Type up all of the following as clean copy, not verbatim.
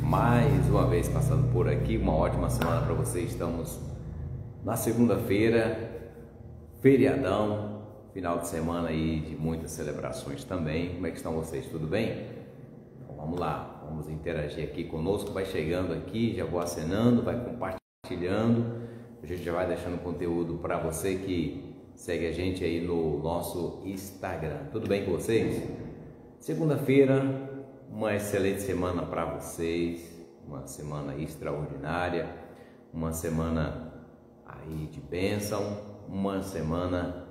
Mais uma vez passando por aqui, uma ótima semana para vocês. Estamos na segunda-feira, feriadão, final de semana aí de muitas celebrações também. Como é que estão vocês? Tudo bem? Então vamos lá, vamos interagir aqui conosco. Vai chegando aqui, já vou acenando, vai compartilhando. A gente já vai deixando conteúdo para você que segue a gente aí no nosso Instagram. Tudo bem com vocês? Segunda-feira, uma excelente semana para vocês, uma semana extraordinária, uma semana aí de bênção, uma semana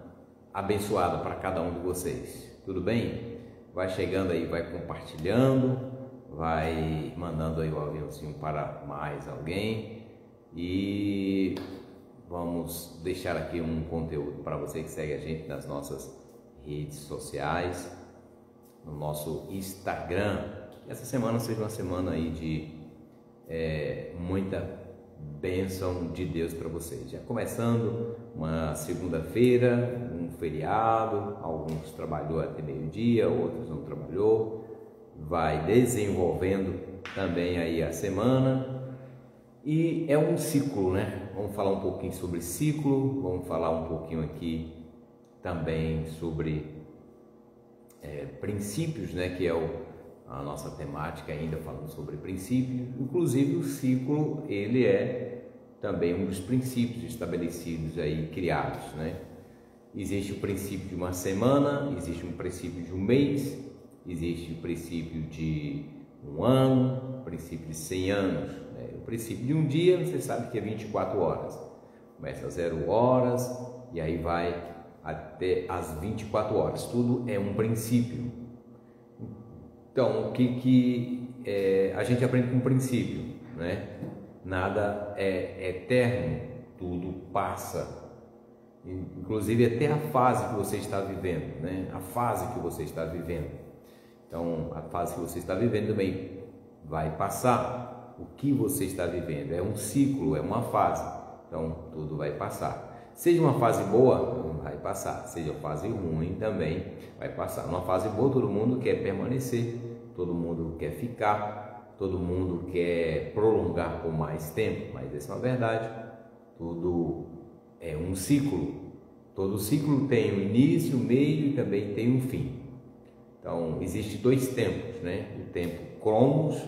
abençoada para cada um de vocês. Tudo bem? Vai chegando aí, vai compartilhando, vai mandando aí o aviãozinho para mais alguém e vamos deixar aqui um conteúdo para você que segue a gente nas nossas redes sociais, no nosso Instagram. Que essa semana seja uma semana aí de muita bênção de Deus para vocês. Já começando uma segunda-feira, um feriado, alguns trabalhou até meio-dia, outros não trabalhou. Vai desenvolvendo também aí a semana e é um ciclo, né? Vamos falar um pouquinho sobre ciclo, vamos falar um pouquinho aqui também sobre princípios, né, que é a nossa temática, ainda falando sobre princípios. Inclusive o ciclo, ele é também um dos princípios estabelecidos aí, criados, né? Existe o princípio de uma semana, existe um princípio de um mês, existe o princípio de um ano, o princípio de 100 anos, né? O princípio de um dia, você sabe que é 24 horas, começa às 0 horas e aí vai até as 24 horas, tudo é um princípio. Então, o que a gente aprende com o princípio, né? Nada é eterno, tudo passa, inclusive até a fase que você está vivendo, né? A fase que você está vivendo. Então, a fase que você está vivendo também vai passar. O que você está vivendo é um ciclo, é uma fase, então tudo vai passar. Seja uma fase boa, vai passar. Seja uma fase ruim, também vai passar. Numa fase boa, todo mundo quer permanecer, todo mundo quer ficar, todo mundo quer prolongar por mais tempo. Mas essa é uma verdade. Tudo é um ciclo. Todo ciclo tem um início, meio e também tem um fim. Então, existem dois tempos, né? O tempo Cronos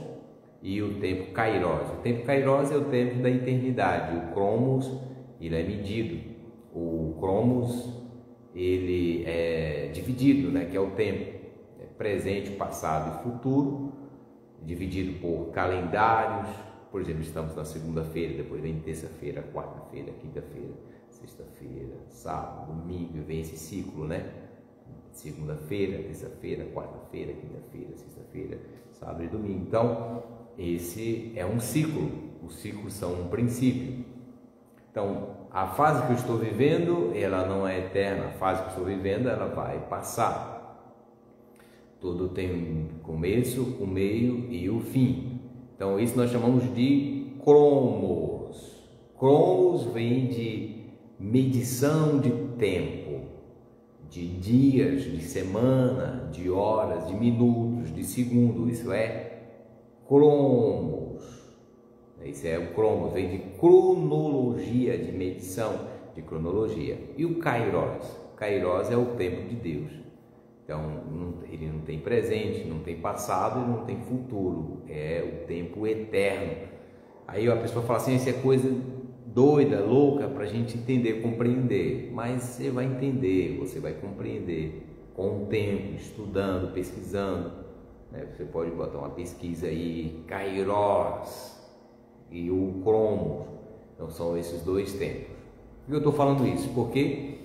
e o tempo Kairos. O tempo Kairos é o tempo da eternidade. O Cronos, ele é medido. O Cronos, ele é dividido, né, que é o tempo, presente, passado e futuro, dividido por calendários. Por exemplo, estamos na segunda-feira, depois vem terça-feira, quarta-feira, quinta-feira, sexta-feira, sábado, domingo, e vem esse ciclo, né? Segunda-feira, terça-feira, quarta-feira, quinta-feira, sexta-feira, sábado e domingo. Então, esse é um ciclo. Os ciclos são um princípio. Então, a fase que eu estou vivendo, ela não é eterna. A fase que eu estou vivendo, ela vai passar. Tudo tem um começo, um meio e o fim. Então, isso nós chamamos de cromos. Cromos vem de medição de tempo, de dias, de semana, de horas, de minutos, de segundo. Isso é cromos. Isso é o Cronos, vem de cronologia, de medição, de cronologia. E o Kairos? O Kairos é o tempo de Deus. Então, ele não tem presente, não tem passado e não tem futuro. É o tempo eterno. Aí a pessoa fala assim, isso é coisa doida, louca, para a gente entender, compreender. Mas você vai entender, você vai compreender com o tempo, estudando, pesquisando. Né? Você pode botar uma pesquisa aí, Kairos e o Cronos. Então são esses dois tempos. Por que eu estou falando isso? Porque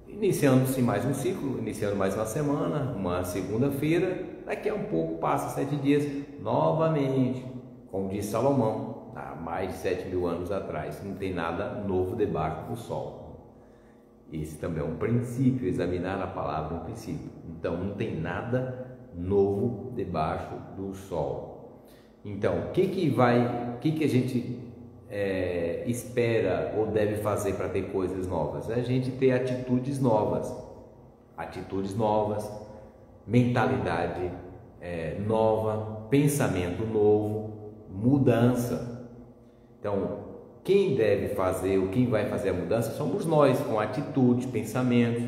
iniciando-se mais um ciclo, iniciando mais uma semana, uma segunda-feira, daqui a um pouco passa 7 dias, novamente, como disse Salomão, há mais de 7.000 anos atrás, não tem nada novo debaixo do sol. Esse também é um princípio, examinar a palavra no princípio. Então não tem nada novo debaixo do sol. Então, o que a gente espera ou deve fazer para ter coisas novas? É a gente ter atitudes novas, mentalidade nova, pensamento novo, mudança. Então, quem deve fazer, ou quem vai fazer a mudança somos nós, com atitudes, pensamentos,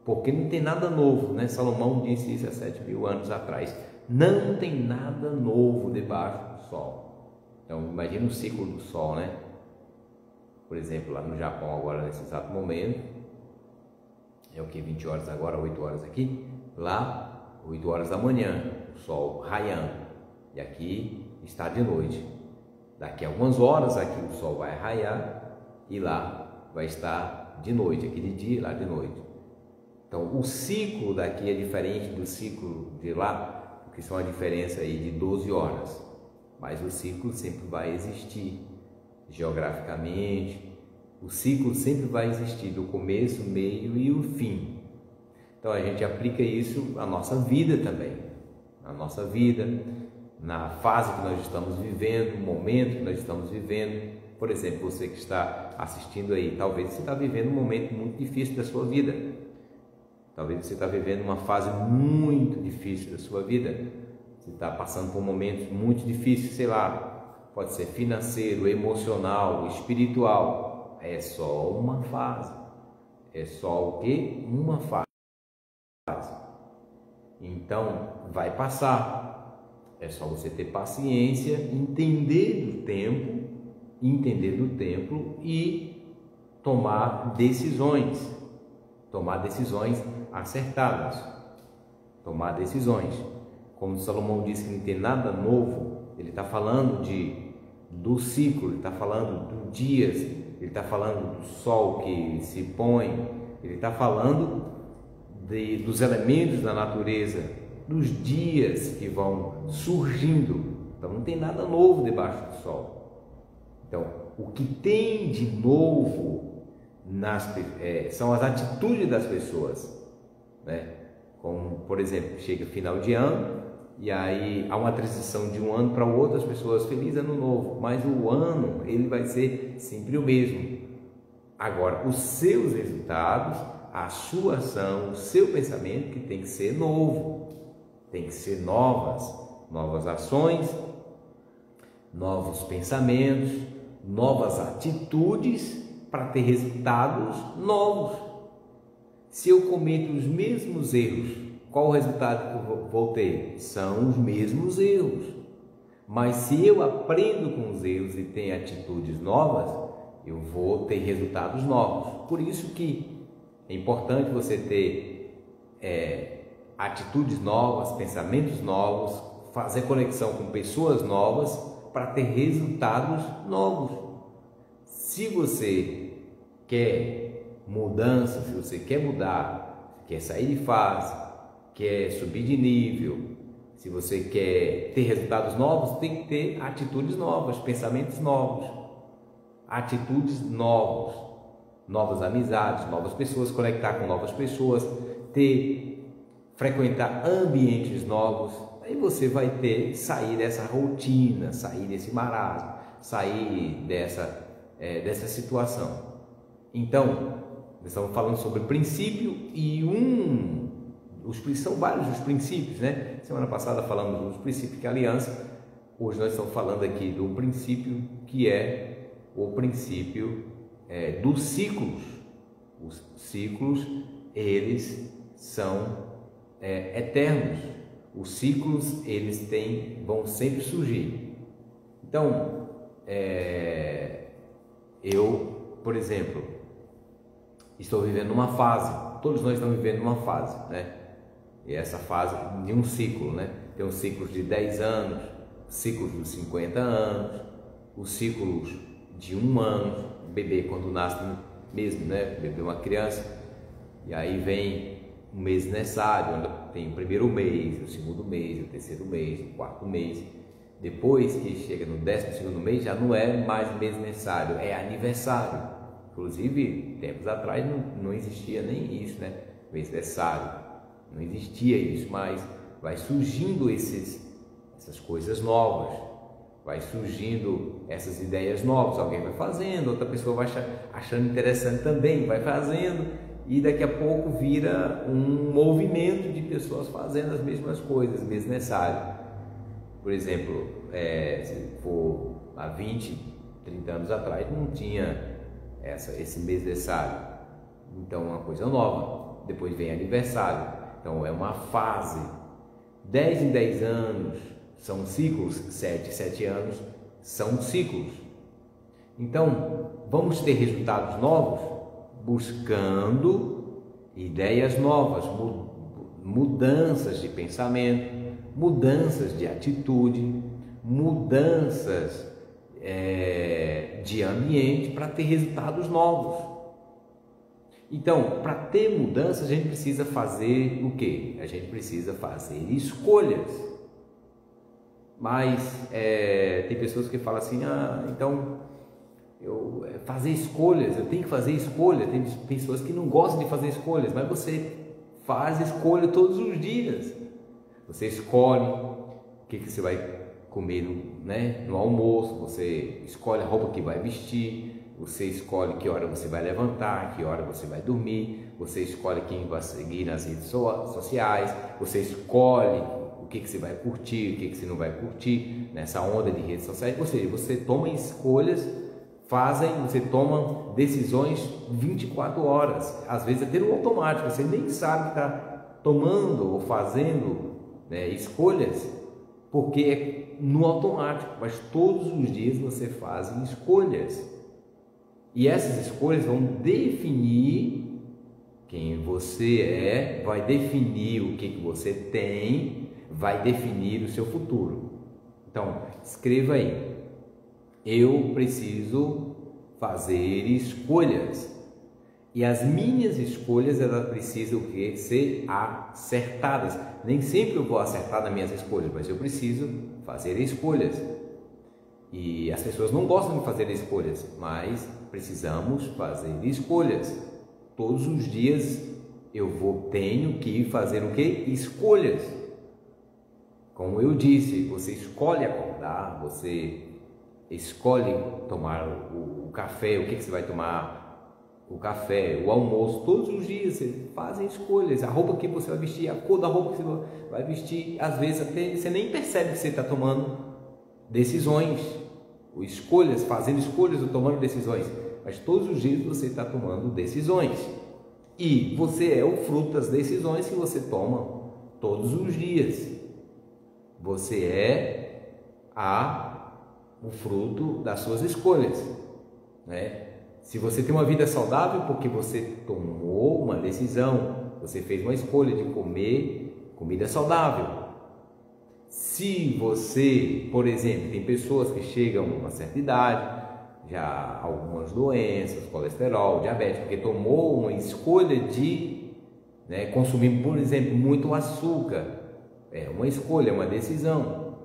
porque não tem nada novo, né? Salomão disse isso há 7.000 anos atrás. Não tem nada novo debaixo do sol. Então, imagina o ciclo do sol, né? Por exemplo, lá no Japão agora, nesse exato momento, é o que? 20 horas agora, 8 horas aqui. Lá, 8 horas da manhã, o sol raiando. E aqui está de noite. Daqui a algumas horas aqui o sol vai raiar e lá vai estar de noite, aqui de dia e lá de noite. Então, o ciclo daqui é diferente do ciclo de lá, que são a diferença aí de 12 horas. Mas o ciclo sempre vai existir. Geograficamente, o ciclo sempre vai existir, do começo, meio e o fim. Então a gente aplica isso à nossa vida também, na nossa vida, na fase que nós estamos vivendo, no momento que nós estamos vivendo. Por exemplo, você que está assistindo aí, talvez você está vivendo um momento muito difícil da sua vida, talvez você está vivendo uma fase muito difícil da sua vida, você está passando por momentos muito difíceis, sei lá, pode ser financeiro, emocional, espiritual. É só uma fase. É só o quê? Uma fase. Então, vai passar. É só você ter paciência, entender do tempo e tomar decisões. Tomar decisões acertadas. Tomar decisões. Como Salomão disse que não tem nada novo, ele está falando do ciclo, ele está falando dos dias, ele está falando do sol que se põe, ele está falando dos elementos da natureza, dos dias que vão surgindo. Então não tem nada novo debaixo do sol. Então o que tem de novo são as atitudes das pessoas, né? Como, por exemplo, chega final de ano, e aí há uma transição de um ano para o outro, as pessoas, feliz ano novo, mas o ano ele vai ser sempre o mesmo. Agora, os seus resultados, a sua ação, o seu pensamento que tem que ser novo, tem que ser novas ações, novos pensamentos, novas atitudes para ter resultados novos. Se eu cometo os mesmos erros, qual o resultado que eu vou ter? São os mesmos erros. Mas se eu aprendo com os erros e tenho atitudes novas, eu vou ter resultados novos. Por isso que é importante você ter atitudes novas, pensamentos novos, fazer conexão com pessoas novas para ter resultados novos. Se você quer mudança, se você quer mudar, quer sair de fase, quer subir de nível, se você quer ter resultados novos, tem que ter atitudes novas, pensamentos novos, atitudes novas, novas amizades, novas pessoas, conectar com novas pessoas, frequentar ambientes novos. Aí você vai sair dessa rotina, sair desse marasmo, sair dessa situação. Então, nós estamos falando sobre princípio e são vários os princípios, né? Semana passada falamos dos princípios que é a aliança. Hoje nós estamos falando aqui do princípio que é o princípio dos ciclos. Os ciclos, eles são eternos. Os ciclos, eles vão sempre surgir. Então, eu, por exemplo, estou vivendo uma fase. Todos nós estamos vivendo uma fase, né? E essa fase de um ciclo, né? Tem os ciclos de 10 anos, ciclos de 50 anos, os ciclos de 1 ano, bebê quando nasce mesmo, né? Bebê é uma criança, e aí vem um mês necessário, onde tem o primeiro mês, o segundo mês, o terceiro mês, o quarto mês. Depois que chega no 12º mês, já não é mais mês necessário, é aniversário. Inclusive, tempos atrás não existia nem isso, né? Mês necessário. Não existia isso, mas vai surgindo essas coisas novas, vai surgindo essas ideias novas, alguém vai fazendo, outra pessoa vai achando interessante também, vai fazendo, e daqui a pouco vira um movimento de pessoas fazendo as mesmas coisas, mesmo necessário. Por exemplo, se for há 20, 30 anos atrás, não tinha esse mêsversário. Então, é uma coisa nova. Depois vem aniversário. Então, é uma fase. 10 em 10 anos são ciclos, 7 em 7 anos são ciclos. Então, vamos ter resultados novos buscando ideias novas, mudanças de pensamento, mudanças de atitude, mudanças de ambiente para ter resultados novos. Então, para ter mudanças, a gente precisa fazer o quê? A gente precisa fazer escolhas. Mas tem pessoas que falam assim, então fazer escolhas, eu tenho que fazer escolha. Tem pessoas que não gostam de fazer escolhas, mas você faz escolha todos os dias. Você escolhe o que você vai comer no almoço, você escolhe a roupa que vai vestir, você escolhe que hora você vai levantar, que hora você vai dormir, você escolhe quem vai seguir nas redes sociais, você escolhe o que você vai curtir, o que você não vai curtir nessa onda de redes sociais. Ou seja, você toma escolhas, você toma decisões 24 horas, às vezes até no automático, você nem sabe que está tomando ou fazendo escolhas, porque é no automático, mas todos os dias você faz escolhas, e essas escolhas vão definir quem você é, vai definir o que você tem, vai definir o seu futuro. Então, escreva aí: eu preciso fazer escolhas. E as minhas escolhas, elas precisam ser acertadas. Nem sempre eu vou acertar nas minhas escolhas, mas eu preciso fazer escolhas. E as pessoas não gostam de fazer escolhas, mas precisamos fazer escolhas. Todos os dias tenho que fazer o quê? Escolhas. Como eu disse, você escolhe acordar, você escolhe tomar o café, o que você vai tomar, o café, o almoço, todos os dias você faz escolhas, a roupa que você vai vestir, a cor da roupa que você vai vestir, às vezes até você nem percebe que você está tomando decisões, fazendo escolhas ou tomando decisões, mas todos os dias você está tomando decisões, e você é o fruto das decisões que você toma todos os dias. Você é o fruto das suas escolhas, né? Se você tem uma vida saudável, porque você tomou uma decisão, você fez uma escolha de comer comida saudável. Se você, por exemplo, tem pessoas que chegam a uma certa idade, já algumas doenças, colesterol, diabetes, porque tomou uma escolha de consumir, por exemplo, muito açúcar. É uma escolha, uma decisão.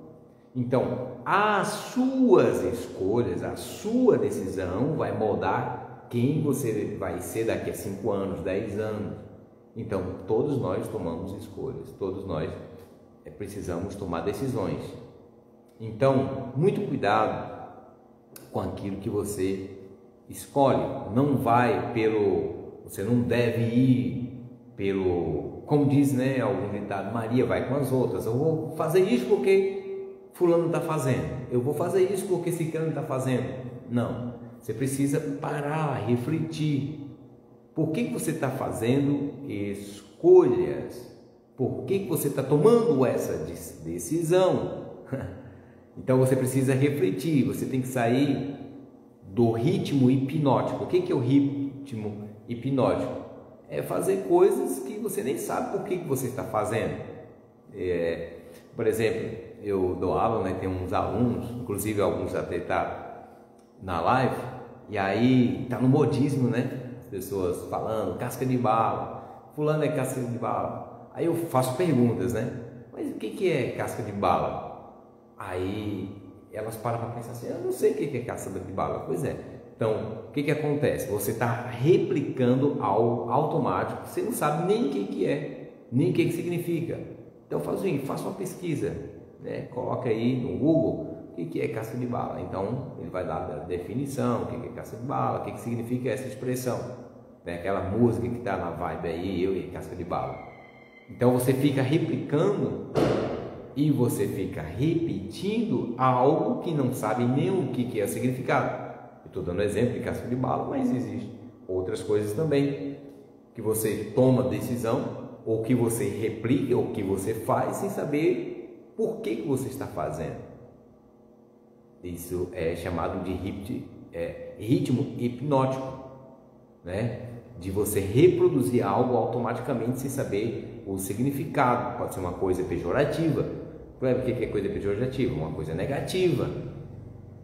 Então, as suas escolhas, a sua decisão vai moldar quem você vai ser daqui a 5 anos, 10 anos. Então, todos nós tomamos escolhas, todos nós precisamos tomar decisões. Então, muito cuidado com aquilo que você escolhe. Você não deve ir como diz, algum ditado, Maria vai com as outras. Eu vou fazer isso porque fulano está fazendo, eu vou fazer isso porque ciclano está fazendo. Não, você precisa parar, refletir. Por que você está fazendo escolhas? Por que você está tomando essa decisão? Então você precisa refletir, você tem que sair do ritmo hipnótico. O que é o ritmo hipnótico? É fazer coisas que você nem sabe por que você está fazendo. Por exemplo, eu dou aula, tem uns alunos, inclusive alguns até estão na live, e aí está no modismo, as pessoas falando casca de bala, fulano é casca de bala. Aí eu faço perguntas, mas o que é casca de bala? Aí elas param para pensar assim, eu não sei o que é casca de bala. Pois é. Então, o que acontece? Você está replicando algo automático, você não sabe nem o que é, nem o que significa. Então, faça uma pesquisa, coloca aí no Google o que é casca de bala. Então, ele vai dar a definição, o que é casca de bala, o que significa essa expressão. Aquela música que está na vibe aí, eu e casca de bala. Então, você fica replicando e você fica repetindo algo que não sabe nem o que é o significado. Estou dando exemplo de casca de bala, mas existem outras coisas também, que você toma decisão, ou que você replica, ou que você faz sem saber por que você está fazendo. Isso é chamado de ritmo hipnótico, né? De você reproduzir algo automaticamente sem saber o significado. Pode ser uma coisa pejorativa. O que é coisa pejorativa? Uma coisa negativa.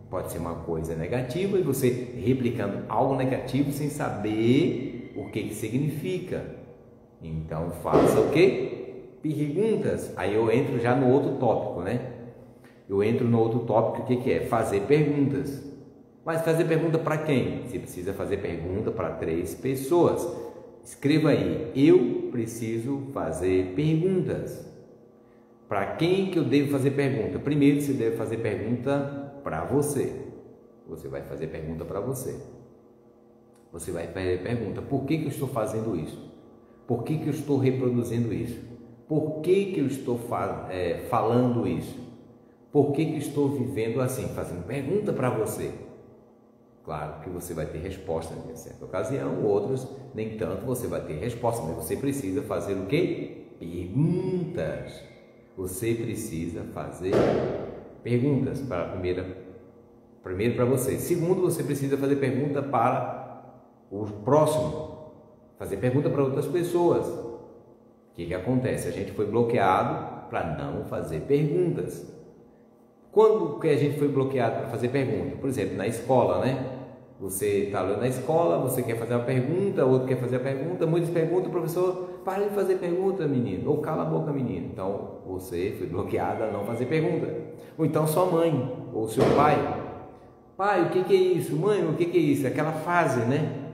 Pode ser uma coisa negativa e você replicando algo negativo sem saber o que significa. Então faça o quê? Perguntas. Aí eu entro já no outro tópico, né? Eu entro no outro tópico, o que é? Fazer perguntas. Mas fazer pergunta para quem? Você precisa fazer pergunta para 3 pessoas. Escreva aí, eu preciso fazer perguntas. Para quem que eu devo fazer pergunta? Primeiro você deve fazer pergunta para você. Você vai fazer pergunta para você. Você vai fazer pergunta, por que eu estou fazendo isso? Por que eu estou reproduzindo isso? Por que eu estou falando isso? Por que eu estou vivendo assim? Fazendo pergunta para você. Claro que você vai ter resposta em certa ocasião, outros nem tanto você vai ter resposta, mas você precisa fazer o quê? Perguntas. Você precisa fazer perguntas para primeiro para você. Segundo, você precisa fazer pergunta para o próximo. Fazer pergunta para outras pessoas. O que acontece? A gente foi bloqueado para não fazer perguntas. Quando que a gente foi bloqueado para fazer pergunta? Por exemplo, na escola, né? Você está lá na escola, você quer fazer uma pergunta, outro quer fazer a pergunta, muitos perguntam, professor, para de fazer pergunta, menino, ou cala a boca, menino. Então, você foi bloqueado a não fazer pergunta. Ou então sua mãe, ou seu pai. Pai, o que é isso? Mãe, o que é isso? Aquela fase, né?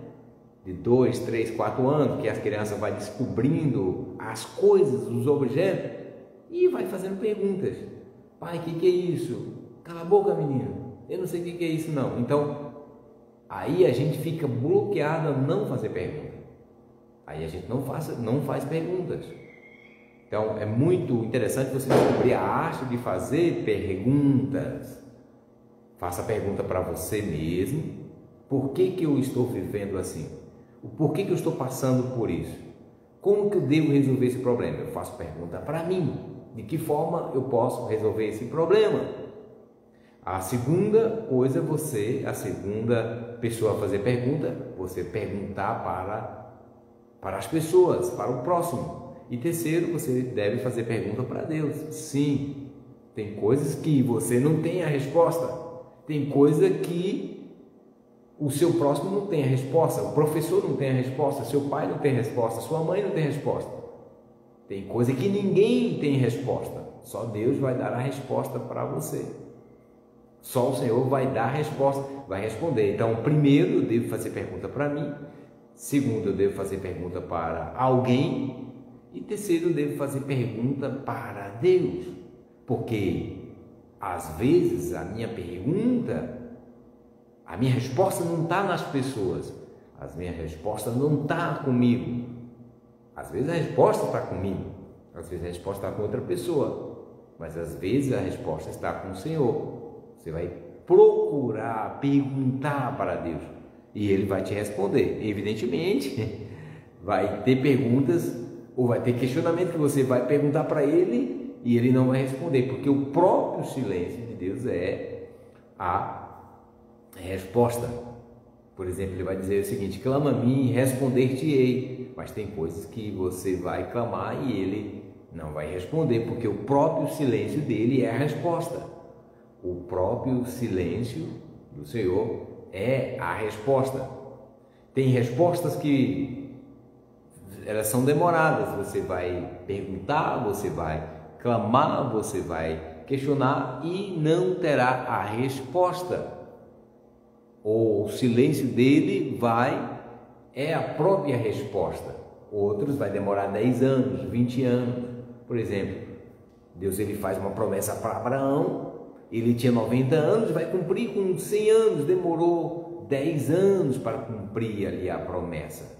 De 2, 3, 4 anos, que as crianças vão descobrindo as coisas, os objetos, e vai fazendo perguntas. Pai, o que é isso? Cala a boca, menino. Eu não sei o que é isso, não. Então, aí a gente fica bloqueado a não fazer pergunta. Aí a gente não faz perguntas. Então, é muito interessante você descobrir a arte de fazer perguntas. Faça pergunta para você mesmo. Por que eu estou vivendo assim? Por que eu estou passando por isso? Como que eu devo resolver esse problema? Eu faço pergunta para mim. De que forma eu posso resolver esse problema? A segunda coisa, a segunda pessoa a fazer pergunta, você perguntar para as pessoas, para o próximo. E terceiro, você deve fazer pergunta para Deus. Sim, tem coisas que você não tem a resposta. Tem coisa que o seu próximo não tem a resposta, o professor não tem a resposta, seu pai não tem resposta, sua mãe não tem resposta. Tem coisa que ninguém tem resposta, só Deus vai dar a resposta para você. Só o Senhor vai dar a resposta, vai responder. Então, primeiro, eu devo fazer pergunta para mim. Segundo, eu devo fazer pergunta para alguém. E terceiro, eu devo fazer pergunta para Deus. Porque, às vezes, a minha resposta não está nas pessoas. A minha resposta não está comigo. Às vezes a resposta está comigo, às vezes a resposta está com outra pessoa, mas às vezes a resposta está com o Senhor. Você vai procurar perguntar para Deus e Ele vai te responder. Evidentemente, vai ter perguntas ou vai ter questionamento que você vai perguntar para Ele e Ele não vai responder, porque o próprio silêncio de Deus é a resposta. Por exemplo, Ele vai dizer o seguinte: clama a mim e responder-te-ei. Mas tem coisas que você vai clamar e Ele não vai responder, porque o próprio silêncio dele é a resposta. O próprio silêncio do Senhor é a resposta. Tem respostas que elas são demoradas. Você vai perguntar, você vai clamar, você vai questionar e não terá a resposta. Ou o silêncio dele é a própria resposta. Outros vai demorar 10 anos, 20 anos. Por exemplo, Deus ele faz uma promessa para Abraão, ele tinha 90 anos, vai cumprir com 100 anos, demorou 10 anos para cumprir ali a promessa.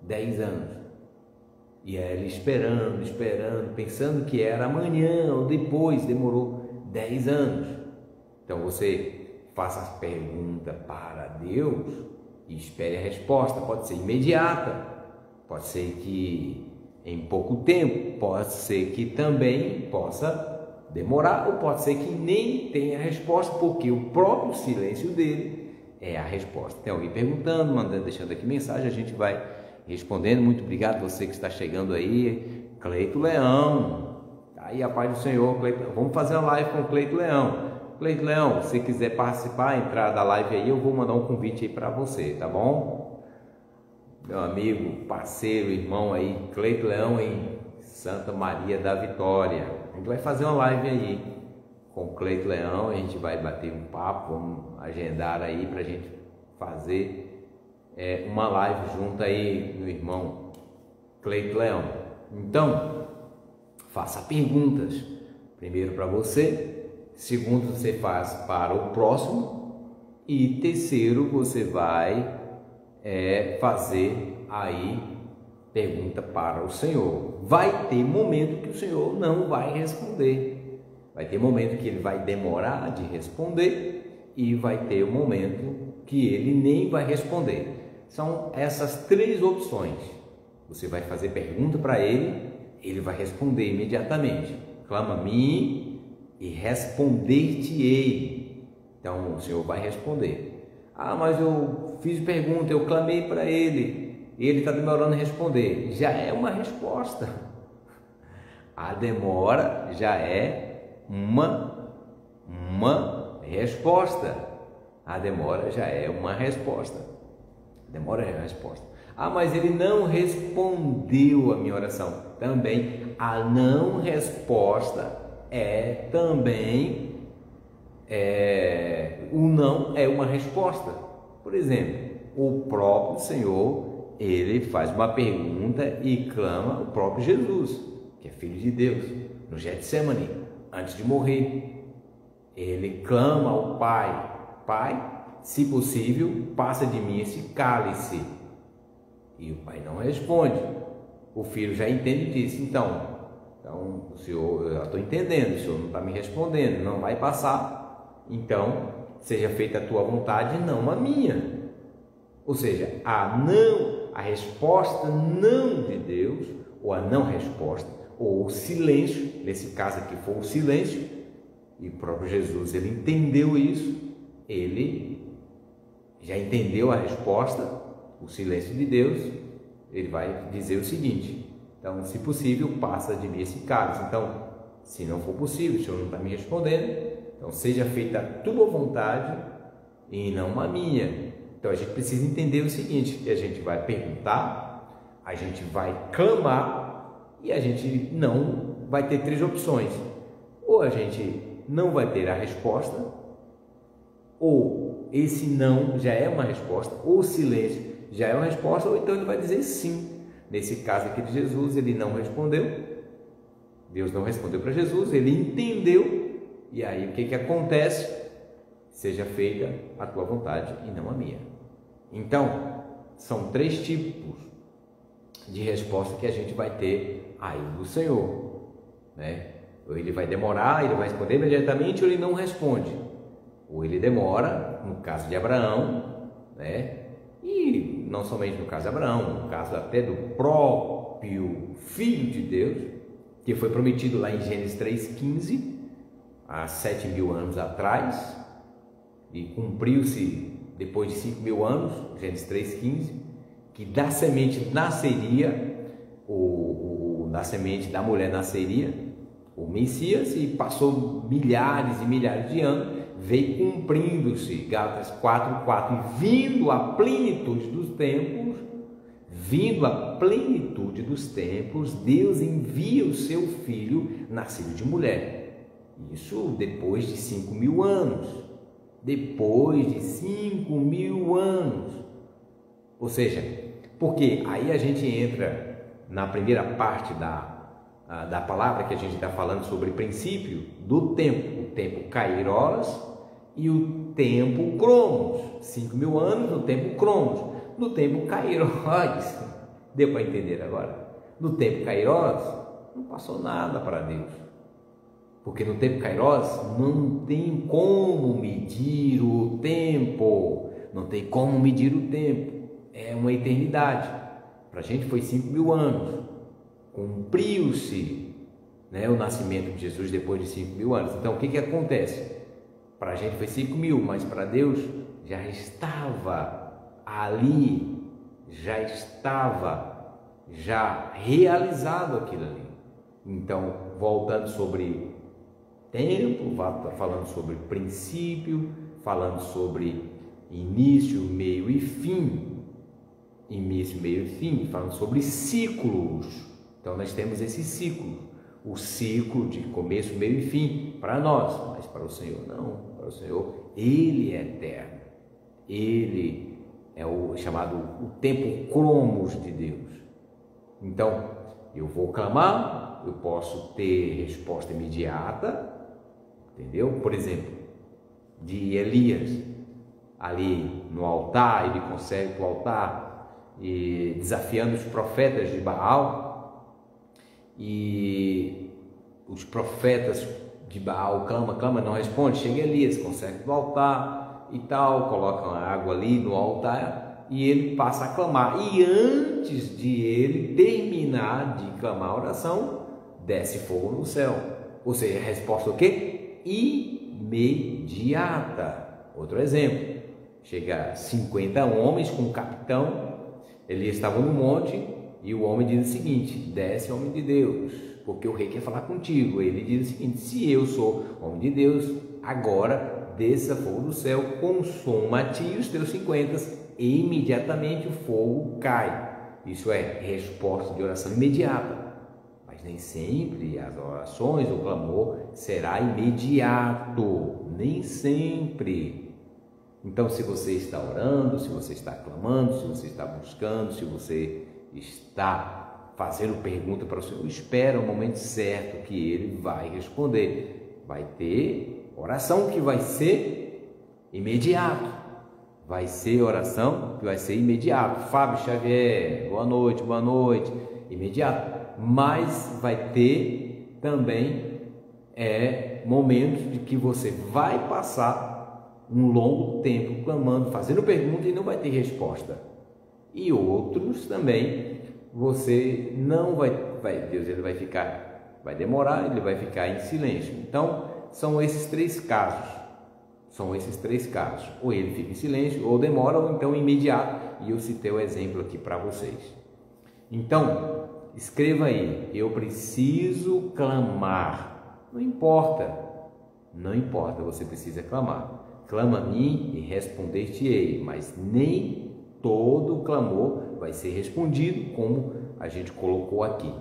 10 anos. E aí ele esperando, pensando que era amanhã ou depois, demorou 10 anos. Então você faça a pergunta para Deus e espere a resposta. Pode ser imediata, pode ser que em pouco tempo, pode ser que também possa demorar, ou pode ser que nem tenha resposta, porque o próprio silêncio dele é a resposta. Tem alguém perguntando, mandando, deixando aqui mensagem, a gente vai respondendo. Muito obrigado você que está chegando aí. Cleito Leão, aí a paz do Senhor. Cleito, vamos fazer uma live com o Cleito Leão. Cleito Leão, se quiser participar, entrar da live aí, eu vou mandar um convite aí para você, tá bom? Meu amigo, parceiro, irmão aí, Cleito Leão em Santa Maria da Vitória. A gente vai fazer uma live aí com o Cleito Leão, a gente vai bater um papo, vamos agendar aí para a gente fazer uma live junto aí, meu irmão Cleito Leão. Então, faça perguntas, primeiro para você, segundo você faz para o próximo e terceiro você vai fazer aí pergunta para o Senhor. Vai ter momento que o Senhor não vai responder, vai ter momento que ele vai demorar de responder e vai ter um momento que ele nem vai responder. São essas três opções. Você vai fazer pergunta para ele, ele vai responder imediatamente. Clama a mim e responder-te-ei. Então o Senhor vai responder. Ah, mas eu fiz pergunta, eu clamei para ele e ele está demorando a responder. Já é uma resposta. A demora já é uma resposta. A demora já é uma resposta. Demora é a resposta. Ah, mas ele não respondeu a minha oração. Também a não resposta o não é uma resposta. Por exemplo, o próprio Senhor, ele faz uma pergunta e clama o próprio Jesus, que é Filho de Deus, no Getsemane, antes de morrer. Ele clama ao Pai: Pai, se possível, passa de mim esse cálice. E o Pai não responde. O Filho já entende e diz: então o Senhor, eu estou entendendo, o Senhor não está me respondendo, não vai passar, então seja feita a tua vontade, não a minha. Ou seja, a resposta não de Deus, ou a não resposta, ou o silêncio, nesse caso aqui foi o silêncio, e o próprio Jesus, ele entendeu isso, ele já entendeu a resposta, o silêncio de Deus. Ele vai dizer o seguinte: então, se possível, passa de mim esse cálice. Então, se não for possível, o Senhor não está me respondendo, então seja feita a tua vontade e não a minha. Então a gente precisa entender o seguinte, que a gente vai perguntar, a gente vai clamar e a gente não vai ter três opções. Ou a gente não vai ter a resposta, ou esse não já é uma resposta, ou o silêncio já é uma resposta, ou então ele vai dizer sim. Nesse caso aqui de Jesus, ele não respondeu, Deus não respondeu para Jesus, ele entendeu, e aí o que acontece? Seja feita a tua vontade e não a minha. Então, são três tipos de resposta que a gente vai ter aí do Senhor, né? Ou ele vai demorar, ele vai responder imediatamente, ou ele não responde. Ou ele demora, no caso de Abraão, né? E não somente no caso de Abraão, no caso até do próprio Filho de Deus, que foi prometido lá em Gênesis 3,15, há 7.000 anos atrás, e cumpriu-se depois de 5.000 anos, Gênesis 3,15, que da semente nasceria, da semente da mulher nasceria o Messias, e passou milhares e milhares de anos, veio cumprindo-se, Gálatas 4:4, e vindo a plenitude dos tempos, Deus envia o seu Filho, nascido de mulher. Isso depois de 5.000 anos. Depois de 5.000 anos. Ou seja, porque aí a gente entra na primeira parte da palavra que a gente está falando sobre princípio do tempo, o tempo Kairos e o tempo Cronos. 5.000 anos no tempo Cronos, no tempo Kairos. Deu para entender agora? No tempo Kairos, não passou nada para Deus. Porque no tempo Kairos não tem como medir o tempo. Não tem como medir o tempo. É uma eternidade. Para a gente foi 5.000 anos. Cumpriu-se, né, o nascimento de Jesus depois de 5.000 anos. Então o que acontece? Para a gente foi 5.000, mas para Deus já estava ali, já realizado aquilo ali. Então, voltando sobre tempo, falando sobre princípio, falando sobre início, meio e fim. Início, meio e fim, falando sobre ciclos. Então, nós temos esse ciclo. O ciclo de começo, meio e fim para nós, mas para o Senhor não. Para o Senhor, Ele é eterno. Ele é o chamado o tempo cromos de Deus. Então, eu vou clamar, eu posso ter resposta imediata, entendeu? Por exemplo, de Elias, ali no altar, ele consegue o altar, e desafiando os profetas de Baal, e os profetas de Baal clama, não responde. Chega Elias, consegue do altar e tal, colocam a água ali no altar e ele passa a clamar. E antes de ele terminar de clamar a oração, desce fogo no céu. Ou seja, a resposta o quê? Imediata. Outro exemplo, chega 50 homens com o capitão. Elias estava no monte e o homem diz o seguinte: desce, homem de Deus, porque o rei quer falar contigo. Ele diz o seguinte: se eu sou homem de Deus, agora desça fogo do céu, consuma-te os teus 50, e imediatamente o fogo cai. Isso é resposta de oração imediata. Mas nem sempre as orações, o clamor será imediato, nem sempre. Então, se você está orando, se você está clamando, se você está buscando, se você está fazendo pergunta para o Senhor, espera o momento certo que Ele vai responder. Vai ter oração que vai ser imediato. Vai ser oração que vai ser imediato. Fábio Xavier, boa noite, imediato. Mas vai ter também momentos de que você vai passar um longo tempo clamando, fazendo pergunta e não vai ter resposta. E outros também, você não vai Deus ele vai demorar, ele vai ficar em silêncio. Então, são esses três casos. Ou ele fica em silêncio, ou demora, ou então imediato. E eu citei o exemplo aqui para vocês. Então, escreva aí: eu preciso clamar. Não importa, você precisa clamar. Clama a mim e responder-te-ei, mas nem todo clamor vai ser respondido, como a gente colocou aqui.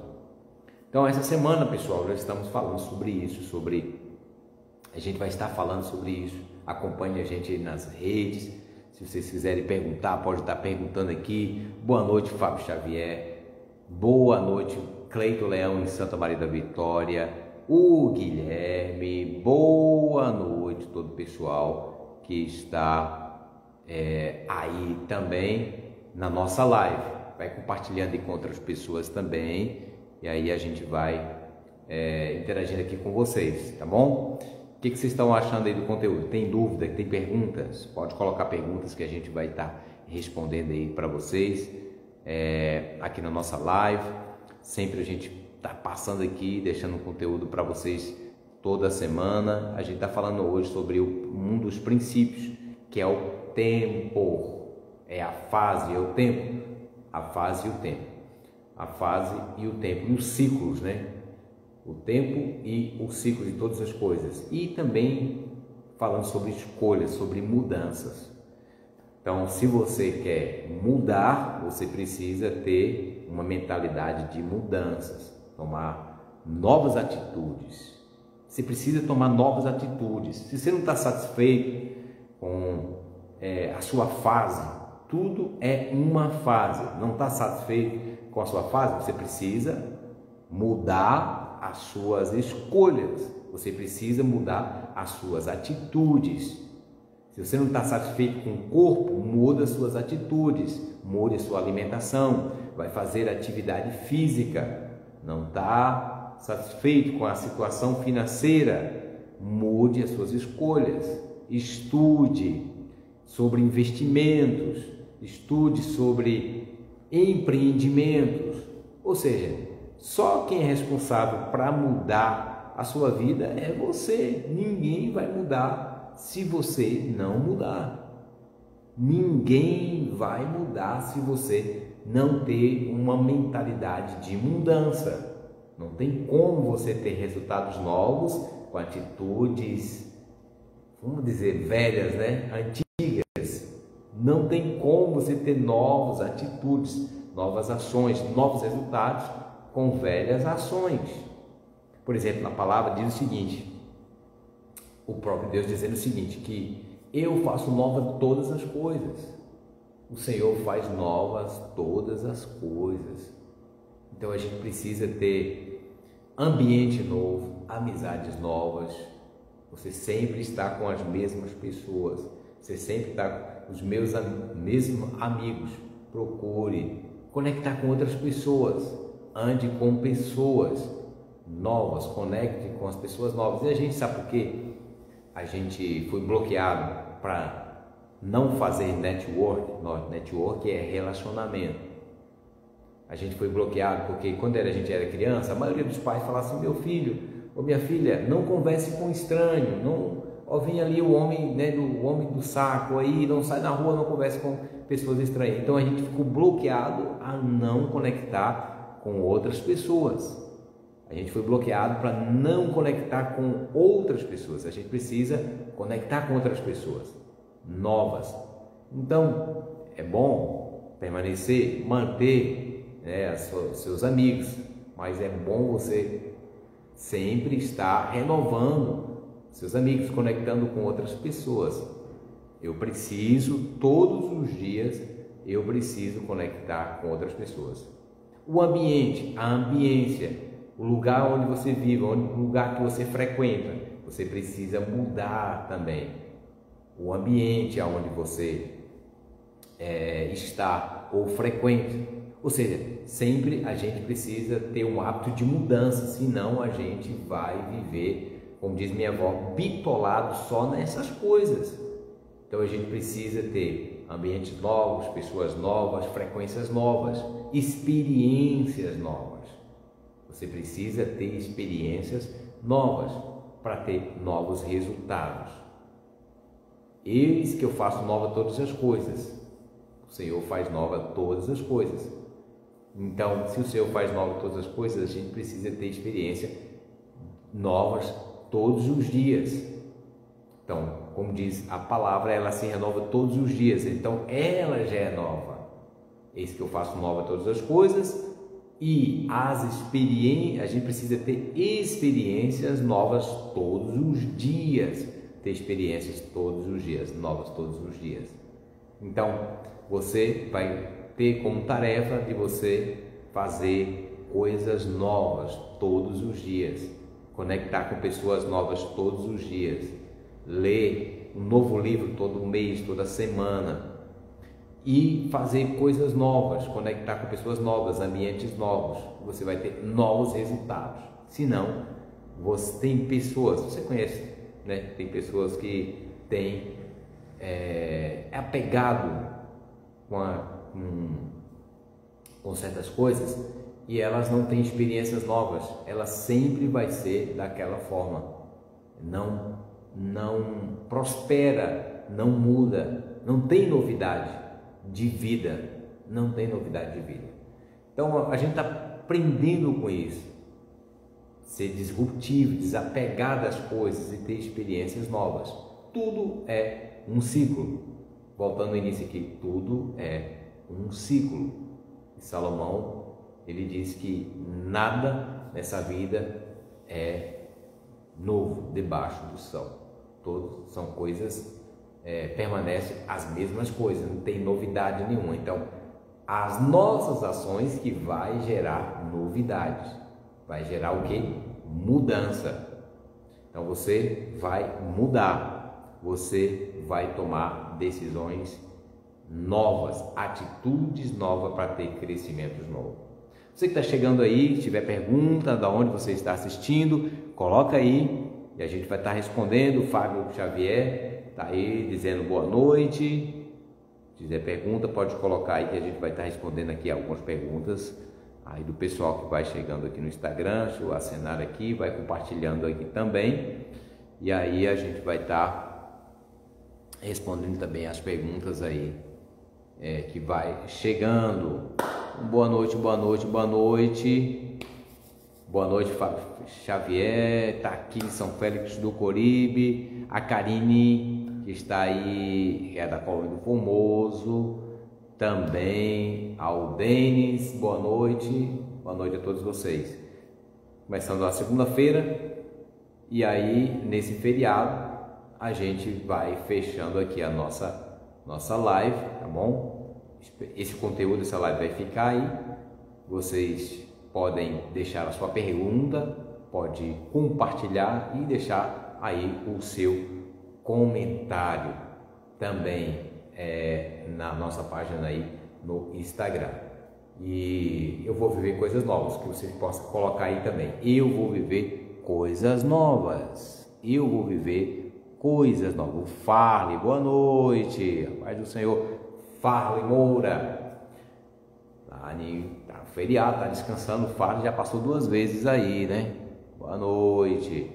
Então, essa semana, pessoal, já estamos falando sobre isso, a gente vai estar falando sobre isso. Acompanhe a gente aí nas redes. Se vocês quiserem perguntar, pode estar perguntando aqui. Boa noite, Fábio Xavier. Boa noite, Cleito Leão em Santa Maria da Vitória. O Guilherme. Boa noite, todo o pessoal que está aí também na nossa live. Vai compartilhando aí com outras pessoas também. E aí a gente vai interagindo aqui com vocês, tá bom? O que vocês estão achando aí do conteúdo? Tem dúvida? Tem perguntas? Pode colocar perguntas que a gente vai estar respondendo aí para vocês aqui na nossa live. Sempre a gente está passando aqui, deixando conteúdo para vocês toda semana. A gente está falando hoje sobre um dos princípios, que é o tempo. É a fase, é o tempo. A fase e o tempo. A fase e o tempo. E os ciclos, né? O tempo e o ciclo de todas as coisas. E também falando sobre escolhas, sobre mudanças. Então, se você quer mudar, você precisa ter uma mentalidade de mudanças, tomar novas atitudes. Você precisa tomar novas atitudes. Se você não está satisfeito com a sua fase, tudo é uma fase. Não está satisfeito com a sua fase, você precisa mudar as suas escolhas, você precisa mudar as suas atitudes. Se você não está satisfeito com o corpo, muda suas atitudes, mude sua alimentação, vai fazer atividade física. Não está satisfeito com a situação financeira, mude as suas escolhas. Estude sobre investimentos, estude sobre empreendimentos. Ou seja, só quem é responsável para mudar a sua vida é você. Ninguém vai mudar se você não mudar. Ninguém vai mudar se você não ter uma mentalidade de mudança. Não tem como você ter resultados novos com atitudes, vamos dizer, velhas, né? Antigas. Não tem como você ter novas atitudes, novas ações, novos resultados com velhas ações. Por exemplo, a palavra diz o seguinte, o próprio Deus dizendo o seguinte, que eu faço nova todas as coisas. O Senhor faz novas todas as coisas. Então a gente precisa ter ambiente novo, amizades novas. Você sempre está com as mesmas pessoas. Você sempre está com os mesmos amigos. Procure conectar com outras pessoas. Ande com pessoas novas. Conecte com as pessoas novas. E a gente sabe por quê? A gente foi bloqueado para não fazer network. Network é relacionamento. A gente foi bloqueado porque quando a gente era criança, a maioria dos pais falava assim, meu filho ou minha filha, não converse com estranho, não, ó, vem ali o homem, né, o homem do saco aí, não sai na rua, não converse com pessoas estranhas. Então a gente ficou bloqueado a não conectar com outras pessoas. A gente foi bloqueado para não conectar com outras pessoas. A gente precisa conectar com outras pessoas novas. Então, é bom permanecer, manter, né, seus amigos, mas é bom você sempre estar renovando seus amigos, conectando com outras pessoas. Eu preciso, todos os dias, eu preciso conectar com outras pessoas. O ambiente, a ambiência, o lugar onde você vive, o lugar que você frequenta, você precisa mudar também. O ambiente aonde você está ou frequenta. Ou seja, sempre a gente precisa ter um hábito de mudança, senão a gente vai viver, como diz minha avó, bitolado só nessas coisas. Então a gente precisa ter ambientes novos, pessoas novas, frequências novas, experiências novas. Você precisa ter experiências novas para ter novos resultados. Eis que eu faço nova todas as coisas. O Senhor faz nova todas as coisas. Então, se o Senhor faz nova todas as coisas, a gente precisa ter experiência novas todos os dias. Então, como diz a palavra, ela se renova todos os dias. Então, ela já é nova. Eis que eu faço nova todas as coisas. E as experiências, a gente precisa ter experiências novas todos os dias, ter experiências todos os dias, novas todos os dias. Então, você vai ter como tarefa de você fazer coisas novas todos os dias, conectar com pessoas novas todos os dias, ler um novo livro todo mês, toda semana, e fazer coisas novas, conectar com pessoas novas, ambientes novos. Você vai ter novos resultados. Se não, você tem pessoas, você conhece, né? Tem pessoas que têm apegado com certas coisas e elas não têm experiências novas. Ela sempre vai ser daquela forma. Não prospera, não muda, não tem novidade de vida, não tem novidade de vida. Então a gente está aprendendo com isso, ser disruptivo, desapegar das coisas e ter experiências novas. Tudo é um ciclo. Voltando ao início aqui, tudo é um ciclo. E Salomão, ele diz que nada nessa vida é novo debaixo do sol. Todos são coisas permanecem as mesmas coisas, não tem novidade nenhuma. Então, as nossas ações que vai gerar novidades, vai gerar o que? Mudança. Então, você vai mudar. você vai tomar decisões novas, atitudes novas para ter crescimentos novos. Você que está chegando aí, se tiver pergunta de onde você está assistindo, coloca aí e a gente vai estar respondendo. O Fábio Xavier está aí dizendo boa noite. Se tiver pergunta, pode colocar aí que a gente vai estar respondendo aqui algumas perguntas aí do pessoal que vai chegando aqui no Instagram. Deixa eu acenar aqui, vai compartilhando aqui também. E aí a gente vai estar respondendo também as perguntas aí que vai chegando. Boa noite, boa noite, boa noite. Boa noite, Fábio Xavier, está aqui em São Félix do Coribe. A Karine, que está aí, é da Colônia do Formoso. Também ao Denis, boa noite a todos vocês. Começando a segunda-feira, e aí nesse feriado a gente vai fechando aqui a nossa live, tá bom? Esse conteúdo dessa live vai ficar aí. Vocês podem deixar a sua pergunta, pode compartilhar e deixar aí o seu comentário também na nossa página aí no Instagram. E eu vou viver coisas novas, que vocês possam colocar aí também. Eu vou viver coisas novas. Eu vou viver coisas novas. Farley, boa noite. A paz do Senhor. Farley Moura. Tá no feriado, tá descansando. O Farley já passou 2 vezes aí, né? Boa noite.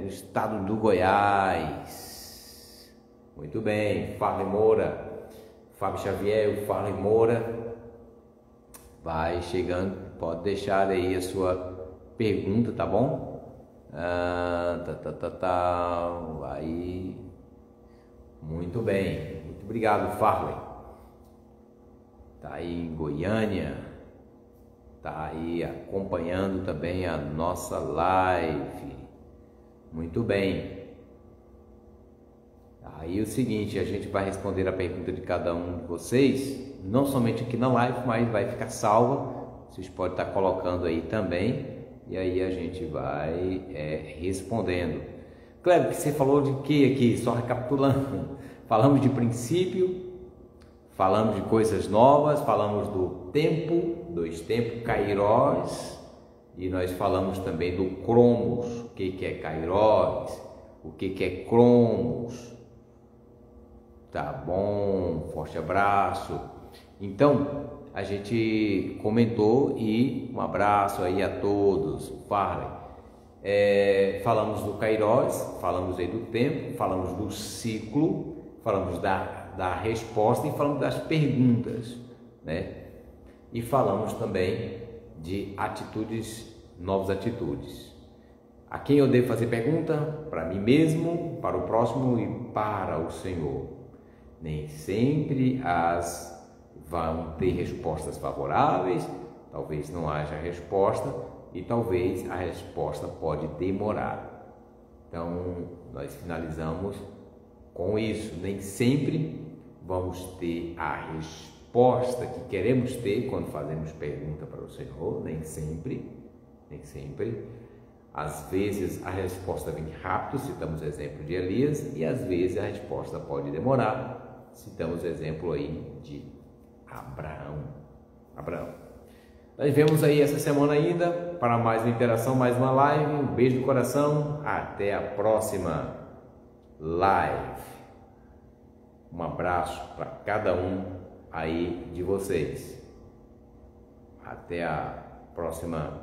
No estado do Goiás. Muito bem, Farley Moura, Fábio Xavier, o Farley Moura vai chegando, pode deixar aí a sua pergunta, tá bom? Aí, muito bem, muito obrigado, Farley. Tá aí em Goiânia, tá aí acompanhando também a nossa live, muito bem. Aí o seguinte, a gente vai responder a pergunta de cada um de vocês, não somente aqui na live, mas vai ficar salva. Vocês podem estar colocando aí também, e aí a gente vai respondendo. Cleber, que você falou de que aqui? Só recapitulando, falamos de princípio, falamos de coisas novas, falamos do tempo, 2 tempos, Kairos, e nós falamos também do Cromos, o que é Kairos, o que é Cromos. Tá bom, forte abraço. Então, a gente comentou e um abraço aí a todos. Farley. Falamos do Kairos, falamos aí do tempo, falamos do ciclo, falamos da resposta e falamos das perguntas, né? E falamos também de atitudes, novas atitudes. A quem eu devo fazer pergunta? Para mim mesmo, para o próximo e para o Senhor. Nem sempre vão ter respostas favoráveis, talvez não haja resposta e talvez a resposta pode demorar. Então, nós finalizamos com isso. Nem sempre vamos ter a resposta que queremos ter quando fazemos pergunta para o Senhor, nem sempre. Às vezes a resposta vem rápido, citamos o exemplo de Elias, e às vezes a resposta pode demorar. Citamos o exemplo aí de Abraão. Nós vemos aí essa semana ainda para mais uma interação, mais uma live. Um beijo no coração. Até a próxima live. Um abraço para cada um aí de vocês. Até a próxima